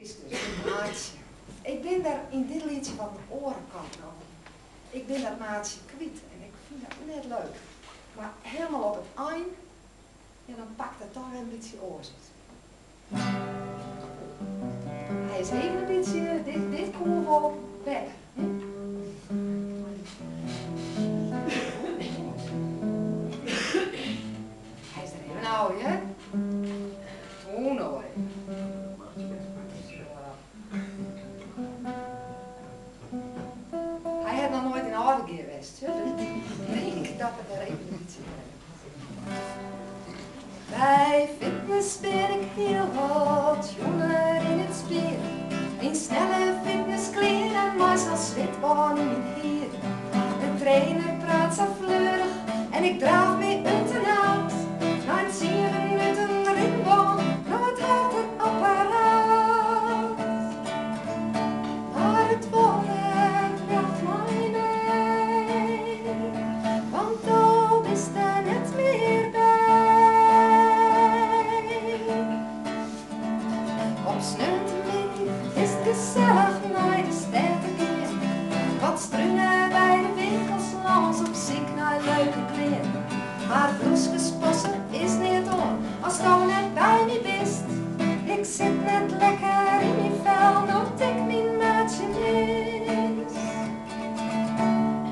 is dus een maatje. Ik ben daar in dit liedje van de orenkant nog. Ik ben dat maatje kwijt en ik vind dat net leuk. Maar helemaal op het eind, ja, dan pakt het toch een beetje oorzit. Hij is even een beetje, dit komt wel weg. Hij is er even nou, hè? Oh, nou, hè? Hij heeft nog nooit in orde geweest, hè? Dus ik denk dat het er even een beetje bij fitness ben ik heel wat jonger in het spier. In snelle fitnesskleren, maar zo'n zwitbaan in mijn hier. De trainer praat zo fleurig en ik draaf me uit en uit. Na het 7 minuten ringbaan, naar het hartenapparaat. Maar het wonen bracht mij mee, want dan is er net meer bij. Op Snuntermeer is het gezellig naar de stad te gaan. Wat struinen bij de winkels langs op zoek naar leuke kleren. Maar bloesjes passen is niet on, als je net bij me bent. Ik zit net lekker in mijn vel, nog ik mijn maatje mis.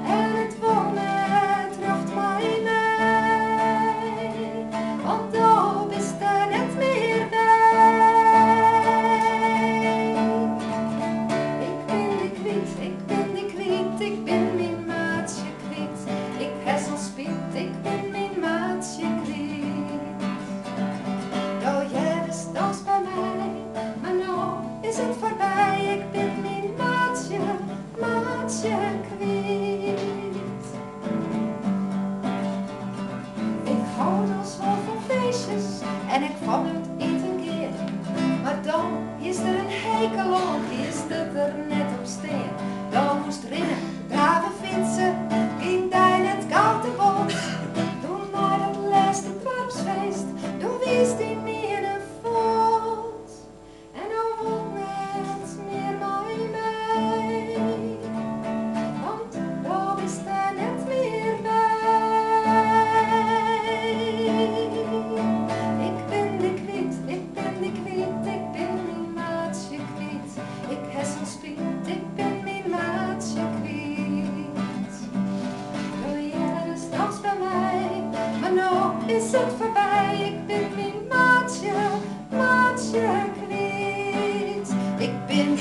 En het wonen tracht mij mee, want daar is er net meer bij. Ik ben die kwiet, ik ben mijn maatje kwiet. Ik heb zo'n spiet, ik ben mijn maatje kwiet. Oh, jij was dans bij mij, maar nou is het voorbij. Ik ben mijn maatje kwiet. Ik hou nog zo van feestjes en ik vond het eten keer. Maar dan is er een hekel aan, is het er net op steen. Dan moest rennen, draven, fietsen, ging daar net koud te bos. Toen naar het laatste dorpsfeest, toen wist hij meer een voet. En dan won het meer mij mee, want dan is er net meer bij. Ik ben de kwiet, ik ben de kwiet, ik ben mijn maatje kwiet. Ik heb zo'n spiet, ik ben mijn maatje kwiet. Oh ja, dus dans bij mij, maar nou is het voorbij. Ik ben mijn maatje kwiet. Ik ben